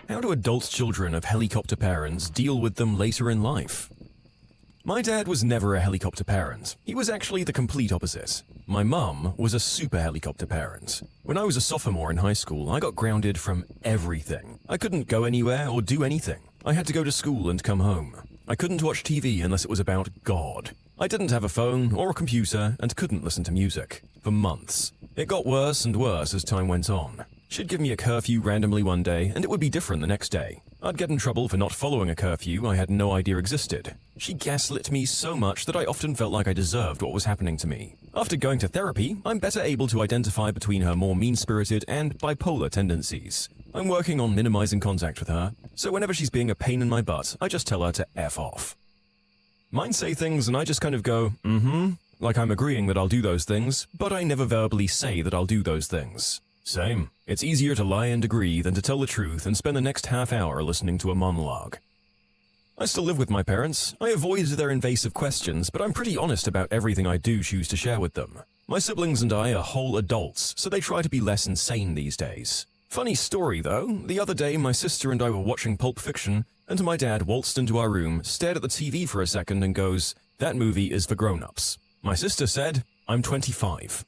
How do adult children of helicopter parents deal with them later in life? My dad was never a helicopter parent. He was actually the complete opposite. My mum was a super helicopter parent. When I was a sophomore in high school, I got grounded from everything. I couldn't go anywhere or do anything. I had to go to school and come home. I couldn't watch TV unless it was about God. I didn't have a phone or a computer and couldn't listen to music for months. It got worse and worse as time went on. She'd give me a curfew randomly one day, and it would be different the next day. I'd get in trouble for not following a curfew I had no idea existed. She gaslit me so much that I often felt like I deserved what was happening to me. After going to therapy, I'm better able to identify between her more mean-spirited and bipolar tendencies. I'm working on minimizing contact with her, so whenever she's being a pain in my butt, I just tell her to F off. Mine say things and I just kind of go, like I'm agreeing that I'll do those things, but I never verbally say that I'll do those things. Same. It's easier to lie and agree than to tell the truth and spend the next half hour listening to a monologue. I still live with my parents. I avoid their invasive questions, but I'm pretty honest about everything I do choose to share with them. My siblings and I are whole adults, so they try to be less insane these days. Funny story though, the other day my sister and I were watching Pulp Fiction, and my dad waltzed into our room, stared at the TV for a second and goes, "That movie is for grown-ups." My sister said, "I'm 25.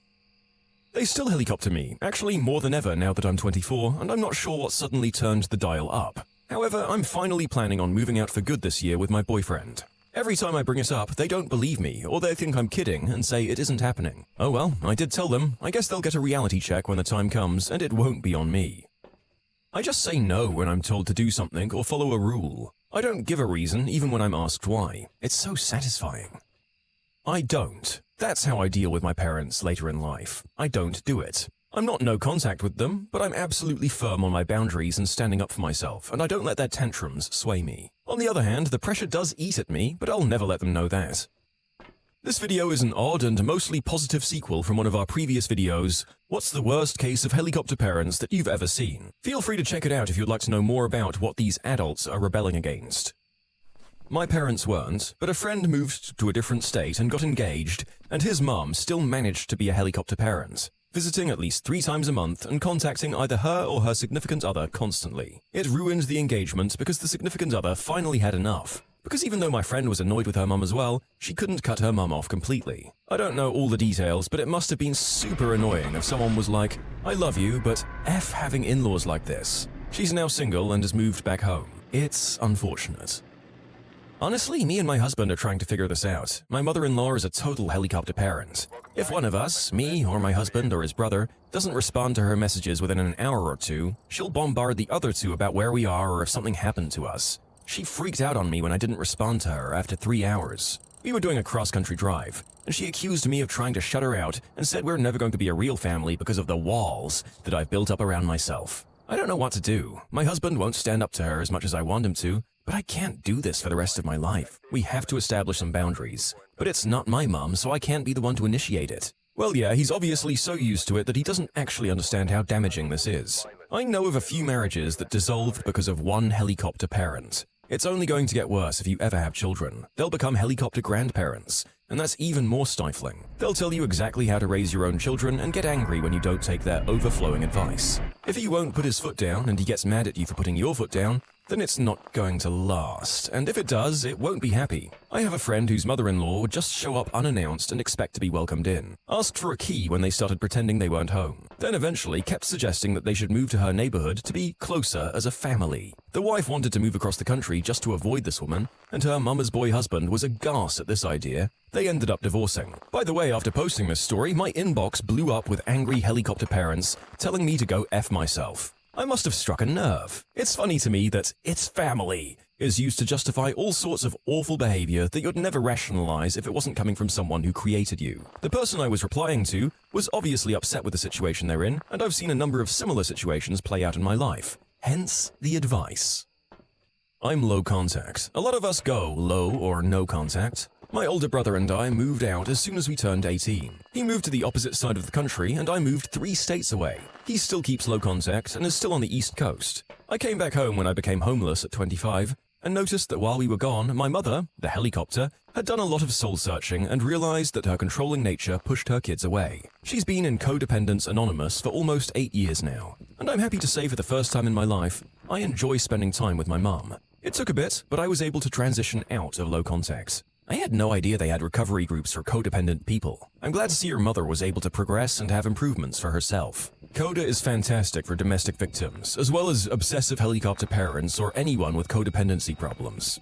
They still helicopter me, actually more than ever now that I'm 24, and I'm not sure what suddenly turned the dial up. However, I'm finally planning on moving out for good this year with my boyfriend. Every time I bring it up, they don't believe me, or they think I'm kidding and say it isn't happening. Oh well, I did tell them. I guess they'll get a reality check when the time comes, and it won't be on me. I just say no when I'm told to do something or follow a rule. I don't give a reason, even when I'm asked why. It's so satisfying. I don't. That's how I deal with my parents later in life. I don't do it. I'm not no contact with them, but I'm absolutely firm on my boundaries and standing up for myself, and I don't let their tantrums sway me. On the other hand, the pressure does eat at me, but I'll never let them know that. This video is an odd and mostly positive sequel from one of our previous videos, What's the worst case of helicopter parents that you've ever seen? Feel free to check it out if you'd like to know more about what these adults are rebelling against. My parents weren't, but a friend moved to a different state and got engaged, and his mum still managed to be a helicopter parent, visiting at least 3 times a month and contacting either her or her significant other constantly. It ruined the engagement because the significant other finally had enough. Because even though my friend was annoyed with her mum as well, she couldn't cut her mum off completely. I don't know all the details, but it must have been super annoying if someone was like, "I love you, but F having in-laws like this." She's now single and has moved back home. It's unfortunate. Honestly, me and my husband are trying to figure this out. My mother-in-law is a total helicopter parent. If one of us, me or my husband or his brother, doesn't respond to her messages within an hour or two, she'll bombard the other two about where we are or if something happened to us. She freaked out on me when I didn't respond to her after 3 hours. We were doing a cross-country drive, and she accused me of trying to shut her out and said we're never going to be a real family because of the walls that I've built up around myself. I don't know what to do. My husband won't stand up to her as much as I want him to, but I can't do this for the rest of my life. We have to establish some boundaries. But it's not my mom, so I can't be the one to initiate it. Well, yeah, he's obviously so used to it that he doesn't actually understand how damaging this is. I know of a few marriages that dissolved because of one helicopter parent. It's only going to get worse if you ever have children. They'll become helicopter grandparents, and that's even more stifling. They'll tell you exactly how to raise your own children and get angry when you don't take their overflowing advice. If he won't put his foot down and he gets mad at you for putting your foot down, then it's not going to last, and if it does, it won't be happy. I have a friend whose mother-in-law would just show up unannounced and expect to be welcomed in. Asked for a key when they started pretending they weren't home. Then eventually kept suggesting that they should move to her neighborhood to be closer as a family. The wife wanted to move across the country just to avoid this woman, and her mama's boy husband was aghast at this idea. They ended up divorcing. By the way, after posting this story, my inbox blew up with angry helicopter parents telling me to go F myself. I must have struck a nerve. It's funny to me that "it's family" is used to justify all sorts of awful behavior that you'd never rationalize if it wasn't coming from someone who created you. The person I was replying to was obviously upset with the situation they're in, and I've seen a number of similar situations play out in my life. Hence the advice. I'm low contact. A lot of us go low or no contact. My older brother and I moved out as soon as we turned 18. He moved to the opposite side of the country and I moved 3 states away. He still keeps low contact and is still on the East Coast. I came back home when I became homeless at 25 and noticed that while we were gone, my mother, the helicopter, had done a lot of soul-searching and realized that her controlling nature pushed her kids away. She's been in Codependence Anonymous for almost 8 years now, and I'm happy to say for the first time in my life, I enjoy spending time with my mum. It took a bit, but I was able to transition out of low contact. I had no idea they had recovery groups for codependent people. I'm glad to see your mother was able to progress and have improvements for herself. CODA is fantastic for domestic victims, as well as obsessive helicopter parents or anyone with codependency problems.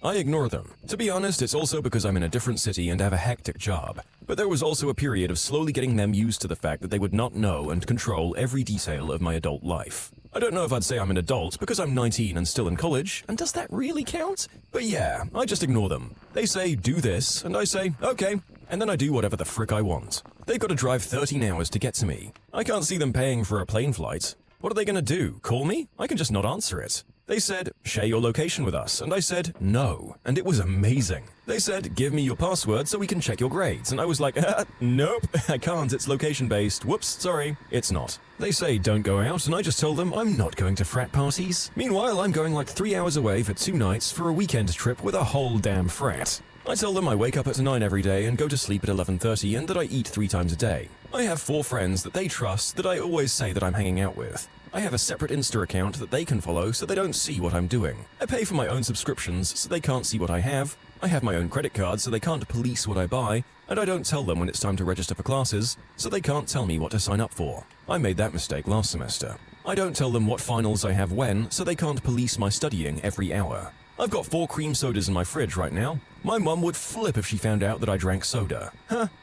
I ignore them. To be honest, it's also because I'm in a different city and have a hectic job. But there was also a period of slowly getting them used to the fact that they would not know and control every detail of my adult life. I don't know if I'd say I'm an adult because I'm 19 and still in college, and does that really count? But yeah, I just ignore them. They say, do this, and I say, okay, and then I do whatever the frick I want. They've got to drive 13 hours to get to me. I can't see them paying for a plane flight. What are they gonna do, call me? I can just not answer it. They said, share your location with us, and I said, no, and it was amazing. They said, give me your password so we can check your grades, and I was like, nope, I can't, it's location-based, whoops, sorry, it's not. They say, don't go out, and I just tell them I'm not going to frat parties. Meanwhile, I'm going like 3 hours away for 2 nights for a weekend trip with a whole damn frat. I tell them I wake up at 9 every day and go to sleep at 11:30 and that I eat 3 times a day. I have 4 friends that they trust that I always say that I'm hanging out with. I have a separate Insta account that they can follow so they don't see what I'm doing. I pay for my own subscriptions so they can't see what I have. I have my own credit card so they can't police what I buy. And I don't tell them when it's time to register for classes so they can't tell me what to sign up for. I made that mistake last semester. I don't tell them what finals I have when so they can't police my studying every hour. I've got 4 cream sodas in my fridge right now. My mum would flip if she found out that I drank soda.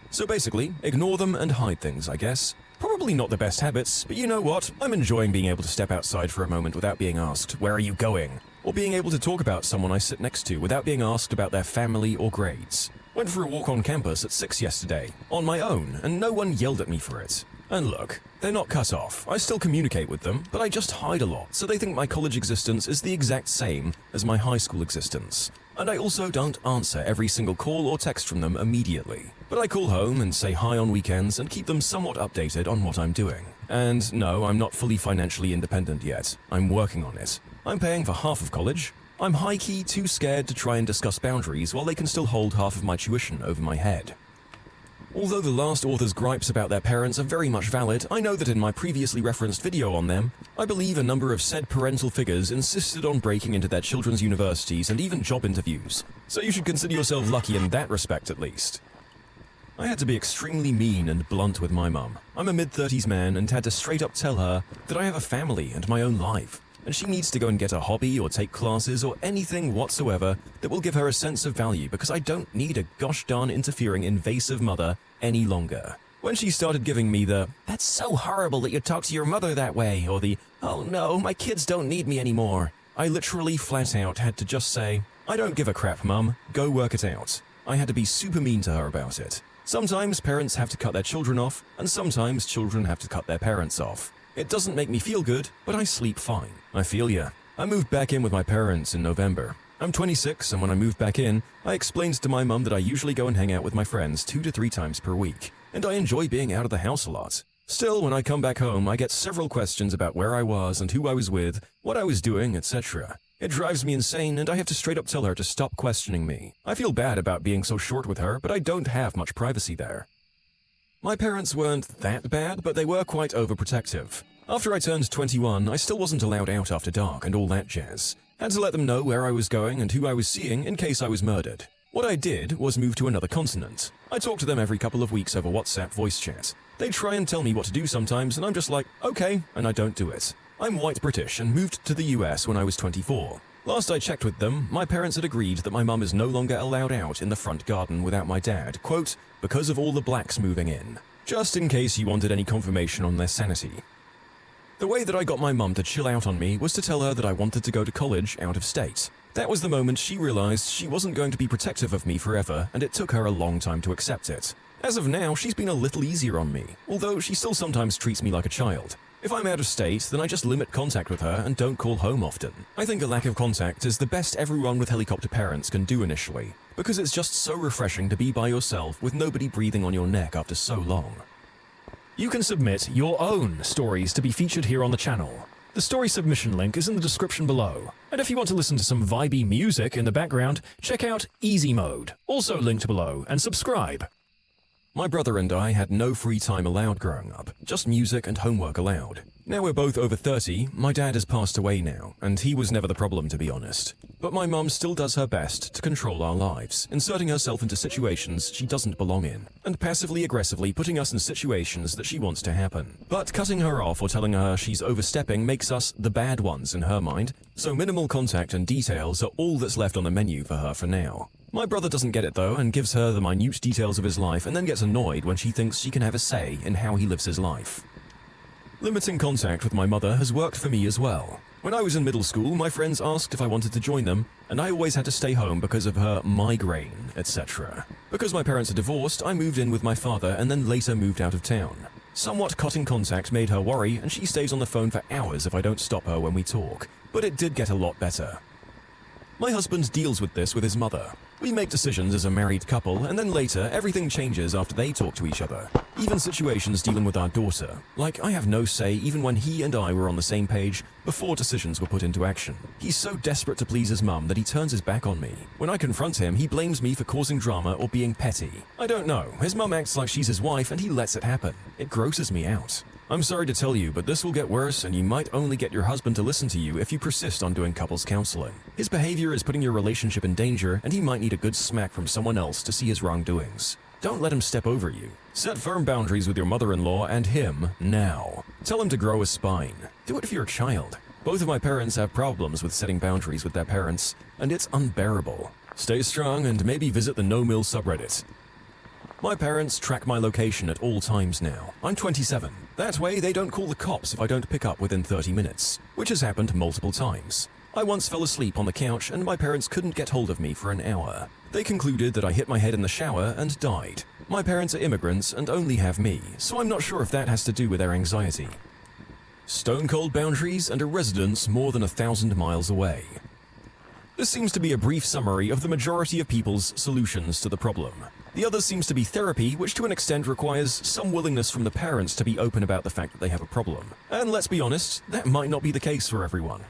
So basically, ignore them and hide things, I guess. Probably not the best habits, but you know what? I'm enjoying being able to step outside for a moment without being asked, where are you going? Or being able to talk about someone I sit next to without being asked about their family or grades. Went for a walk on campus at 6 yesterday, on my own, and no one yelled at me for it. And look, they're not cut off. I still communicate with them, but I just hide a lot, so they think my college existence is the exact same as my high school existence. And I also don't answer every single call or text from them immediately. But I call home and say hi on weekends and keep them somewhat updated on what I'm doing. And no, I'm not fully financially independent yet. I'm working on it. I'm paying for half of college. I'm high-key too scared to try and discuss boundaries while they can still hold half of my tuition over my head. Although the last author's gripes about their parents are very much valid, I know that in my previously referenced video on them, I believe a number of said parental figures insisted on breaking into their children's universities and even job interviews, so you should consider yourself lucky in that respect at least. I had to be extremely mean and blunt with my mum. I'm a mid-30s man and had to straight up tell her that I have a family and my own life, and she needs to go and get a hobby or take classes or anything whatsoever that will give her a sense of value because I don't need a gosh darn interfering invasive mother any longer. When she started giving me the, that's so horrible that you talk to your mother that way, or the, oh no, my kids don't need me anymore, I literally flat out had to just say, I don't give a crap, mum, go work it out. I had to be super mean to her about it. Sometimes parents have to cut their children off, and sometimes children have to cut their parents off. It doesn't make me feel good, but I sleep fine. I feel ya. I moved back in with my parents in November. I'm 26, and when I moved back in, I explained to my mum that I usually go and hang out with my friends 2 to 3 times per week, and I enjoy being out of the house a lot. Still, when I come back home, I get several questions about where I was and who I was with, what I was doing, etc. It drives me insane, and I have to straight up tell her to stop questioning me. I feel bad about being so short with her, but I don't have much privacy there. My parents weren't that bad, but they were quite overprotective. After I turned 21, I still wasn't allowed out after dark and all that jazz. Had to let them know where I was going and who I was seeing in case I was murdered. What I did was move to another continent. I talk to them every couple of weeks over WhatsApp voice chat. They try and tell me what to do sometimes, and I'm just like, okay, and I don't do it. I'm white British and moved to the US when I was 24. Last I checked with them, my parents had agreed that my mum is no longer allowed out in the front garden without my dad, quote, because of all the blacks moving in. Just in case you wanted any confirmation on their sanity. The way that I got my mum to chill out on me was to tell her that I wanted to go to college out of state. That was the moment she realized she wasn't going to be protective of me forever, and it took her a long time to accept it. As of now, she's been a little easier on me, although she still sometimes treats me like a child. If I'm out of state, then I just limit contact with her and don't call home often. I think a lack of contact is the best everyone with helicopter parents can do initially, because it's just so refreshing to be by yourself with nobody breathing on your neck after so long. You can submit your own stories to be featured here on the channel. The story submission link is in the description below. And if you want to listen to some vibey music in the background, check out Easy Mode, also linked below, and subscribe. My brother and I had no free time allowed growing up, just music and homework allowed. Now we're both over 30, my dad has passed away now, and he was never the problem, to be honest. But my mum still does her best to control our lives, inserting herself into situations she doesn't belong in, and passively aggressively putting us in situations that she wants to happen. But cutting her off or telling her she's overstepping makes us the bad ones in her mind, so minimal contact and details are all that's left on the menu for her for now. My brother doesn't get it though, and gives her the minute details of his life and then gets annoyed when she thinks she can have a say in how he lives his life. Limiting contact with my mother has worked for me as well. When I was in middle school, my friends asked if I wanted to join them, and I always had to stay home because of her migraine, etc. Because my parents are divorced, I moved in with my father and then later moved out of town. Somewhat cutting contact made her worry, and she stays on the phone for hours if I don't stop her when we talk, but it did get a lot better. My husband deals with this with his mother. We make decisions as a married couple, and then later everything changes after they talk to each other. Even situations dealing with our daughter. Like, I have no say even when he and I were on the same page before decisions were put into action. He's so desperate to please his mum that he turns his back on me. When I confront him, he blames me for causing drama or being petty. I don't know. His mum acts like she's his wife and he lets it happen. It grosses me out. I'm sorry to tell you, but this will get worse, and you might only get your husband to listen to you if you persist on doing couples counseling. His behavior is putting your relationship in danger, and he might need a good smack from someone else to see his wrongdoings. Don't let him step over you. Set firm boundaries with your mother-in-law and him now. Tell him to grow a spine. Do it if you're a child. Both of my parents have problems with setting boundaries with their parents, and it's unbearable. Stay strong and maybe visit the No Mill subreddit. My parents track my location at all times now. I'm 27. That way they don't call the cops if I don't pick up within 30 minutes, which has happened multiple times. I once fell asleep on the couch and my parents couldn't get hold of me for an hour. They concluded that I hit my head in the shower and died. My parents are immigrants and only have me, so I'm not sure if that has to do with their anxiety. Stone cold boundaries and a residence more than 1,000 miles away. This seems to be a brief summary of the majority of people's solutions to the problem. The other seems to be therapy, which to an extent requires some willingness from the parents to be open about the fact that they have a problem. And let's be honest, that might not be the case for everyone.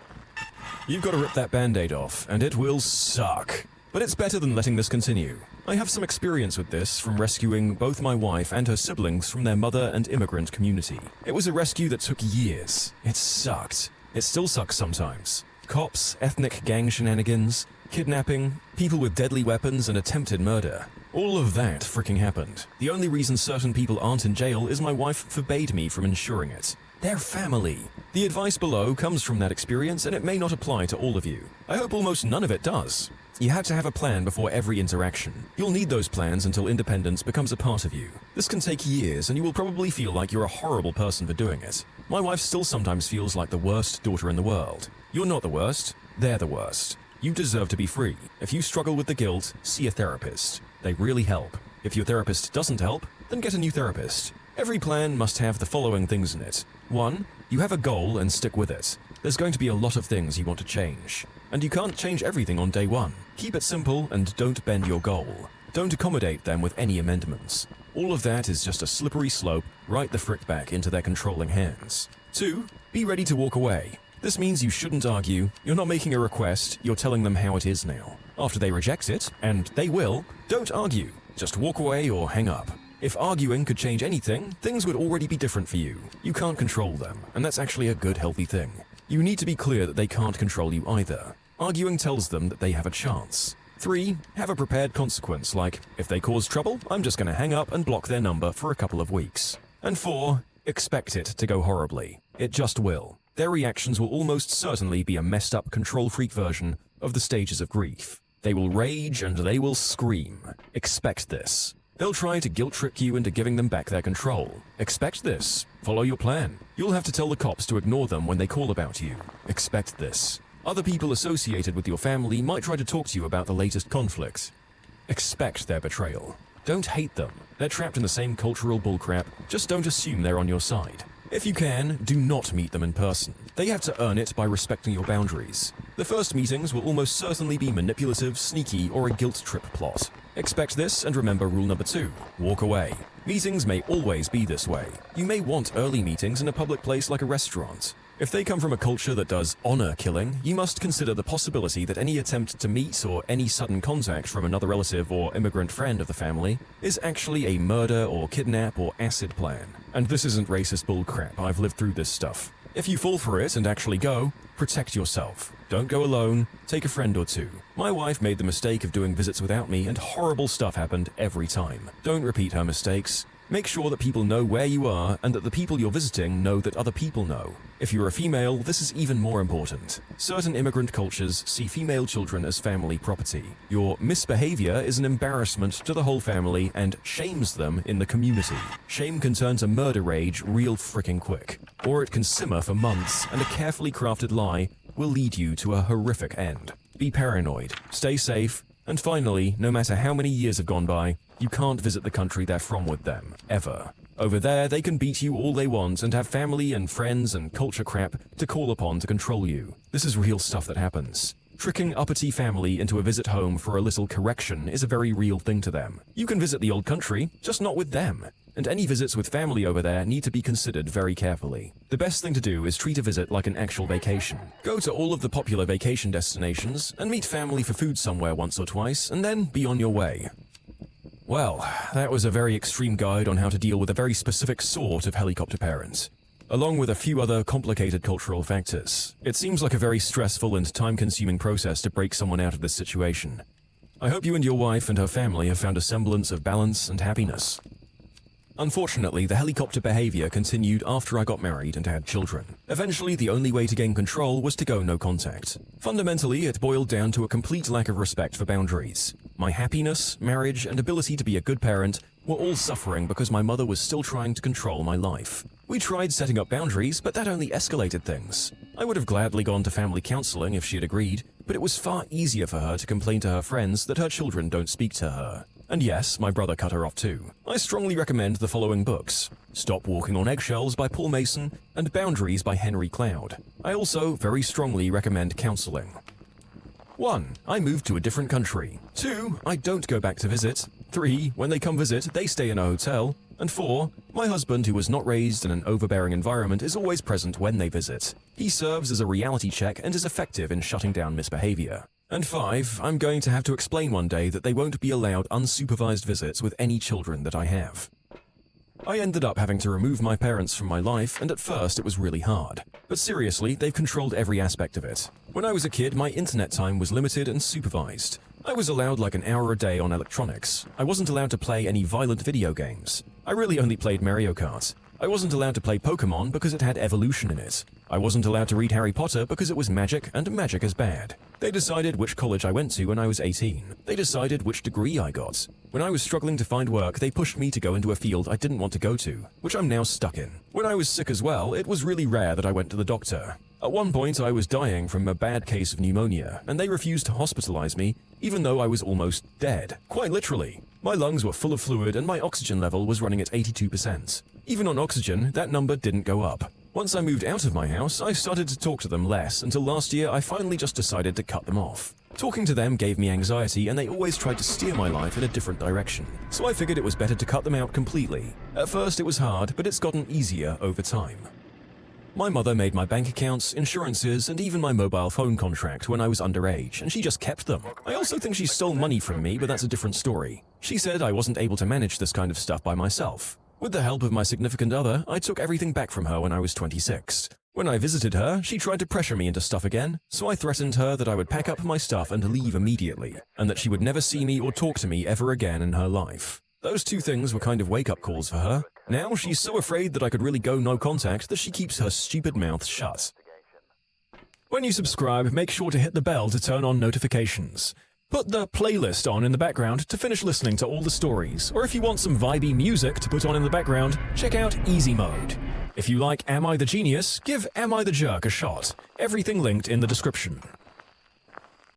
You've got to rip that band-aid off, and it will suck. But it's better than letting this continue. I have some experience with this from rescuing both my wife and her siblings from their mother and immigrant community. It was a rescue that took years. It sucked. It still sucks sometimes. Cops, ethnic gang shenanigans, kidnapping, people with deadly weapons and attempted murder. All of that freaking happened. The only reason certain people aren't in jail is my wife forbade me from ensuring it. They're family. The advice below comes from that experience and it may not apply to all of you. I hope almost none of it does. You have to have a plan before every interaction. You'll need those plans until independence becomes a part of you. This can take years and you will probably feel like you're a horrible person for doing it. My wife still sometimes feels like the worst daughter in the world. You're not the worst, they're the worst. You deserve to be free. If you struggle with the guilt, see a therapist. They really help. If your therapist doesn't help, then get a new therapist. Every plan must have the following things in it. 1. You have a goal and stick with it. There's going to be a lot of things you want to change. And you can't change everything on day 1. Keep it simple and don't bend your goal. Don't accommodate them with any amendments. All of that is just a slippery slope right the frick back into their controlling hands. 2. Be ready to walk away. This means you shouldn't argue, you're not making a request, you're telling them how it is now. After they reject it, and they will, don't argue. Just walk away or hang up. If arguing could change anything, things would already be different for you. You can't control them, and that's actually a good, healthy thing. You need to be clear that they can't control you either. Arguing tells them that they have a chance. 3. Have a prepared consequence, like, if they cause trouble, I'm just gonna hang up and block their number for a couple of weeks. And 4. Expect it to go horribly. It just will. Their reactions will almost certainly be a messed up control freak version of the stages of grief. They will rage and they will scream. Expect this. They'll try to guilt trip you into giving them back their control. Expect this. Follow your plan. You'll have to tell the cops to ignore them when they call about you. Expect this. Other people associated with your family might try to talk to you about the latest conflict. Expect their betrayal. Don't hate them. They're trapped in the same cultural bullcrap. Just don't assume they're on your side. If you can, do not meet them in person. They have to earn it by respecting your boundaries. The first meetings will almost certainly be manipulative, sneaky, or a guilt trip plot. Expect this and remember rule number 2, walk away. Meetings may always be this way. You may want early meetings in a public place like a restaurant. If they come from a culture that does honor killing, you must consider the possibility that any attempt to meet or any sudden contact from another relative or immigrant friend of the family is actually a murder or kidnap or acid plan. And this isn't racist bullcrap, I've lived through this stuff. If you fall for it and actually go, protect yourself. Don't go alone, take a friend or two. My wife made the mistake of doing visits without me and horrible stuff happened every time. Don't repeat her mistakes. Make sure that people know where you are and that the people you're visiting know that other people know. If you're a female, this is even more important. Certain immigrant cultures see female children as family property. Your misbehavior is an embarrassment to the whole family and shames them in the community. Shame can turn to murder rage real freaking quick. Or it can simmer for months, and a carefully crafted lie will lead you to a horrific end. Be paranoid, stay safe, and finally, no matter how many years have gone by, you can't visit the country they're from with them, ever. Over there, they can beat you all they want and have family and friends and culture crap to call upon to control you. This is real stuff that happens. Tricking uppity family into a visit home for a little correction is a very real thing to them. You can visit the old country, just not with them. And any visits with family over there need to be considered very carefully. The best thing to do is treat a visit like an actual vacation. Go to all of the popular vacation destinations and meet family for food somewhere once or twice, and then be on your way. Well, that was a very extreme guide on how to deal with a very specific sort of helicopter parent, along with a few other complicated cultural factors. It seems like a very stressful and time-consuming process to break someone out of this situation. I hope you and your wife and her family have found a semblance of balance and happiness. Unfortunately, the helicopter behavior continued after I got married and had children. Eventually, the only way to gain control was to go no contact. Fundamentally, it boiled down to a complete lack of respect for boundaries. My happiness, marriage, and ability to be a good parent were all suffering because my mother was still trying to control my life. We tried setting up boundaries, but that only escalated things. I would have gladly gone to family counseling if she had agreed, but it was far easier for her to complain to her friends that her children don't speak to her. And yes, my brother cut her off too. I strongly recommend the following books: Stop Walking on Eggshells by Paul Mason and Boundaries by Henry Cloud. I also very strongly recommend counseling. 1. I moved to a different country. 2. I don't go back to visit. 3. When they come visit, they stay in a hotel. And 4. My husband, who was not raised in an overbearing environment, is always present when they visit. He serves as a reality check and is effective in shutting down misbehavior. And 5. I'm going to have to explain one day that they won't be allowed unsupervised visits with any children that I have. I ended up having to remove my parents from my life, and at first it was really hard. But seriously, they've controlled every aspect of it. When I was a kid, my internet time was limited and supervised. I was allowed like an hour a day on electronics. I wasn't allowed to play any violent video games. I really only played Mario Kart. I wasn't allowed to play Pokemon because it had evolution in it. I wasn't allowed to read Harry Potter because it was magic, and magic is bad. They decided which college I went to when I was 18. They decided which degree I got. When I was struggling to find work, they pushed me to go into a field I didn't want to go to, which I'm now stuck in. When I was sick as well, it was really rare that I went to the doctor. At one point, I was dying from a bad case of pneumonia, and they refused to hospitalize me, even though I was almost dead. Quite literally. My lungs were full of fluid and my oxygen level was running at 82%. Even on oxygen, that number didn't go up. Once I moved out of my house, I started to talk to them less until last year I finally just decided to cut them off. Talking to them gave me anxiety and they always tried to steer my life in a different direction. So I figured it was better to cut them out completely. At first it was hard, but it's gotten easier over time. My mother made my bank accounts, insurances, and even my mobile phone contract when I was underage, and she just kept them. I also think she stole money from me, but that's a different story. She said I wasn't able to manage this kind of stuff by myself. With the help of my significant other, I took everything back from her when I was 26. When I visited her, she tried to pressure me into stuff again, so I threatened her that I would pack up my stuff and leave immediately, and that she would never see me or talk to me ever again in her life. Those two things were kind of wake-up calls for her. Now she's so afraid that I could really go no contact that she keeps her stupid mouth shut. When you subscribe, make sure to hit the bell to turn on notifications. Put the playlist on in the background to finish listening to all the stories, or if you want some vibey music to put on in the background, check out Easy Mode. If you like Am I the Genius, give Am I the Jerk a shot. Everything linked in the description.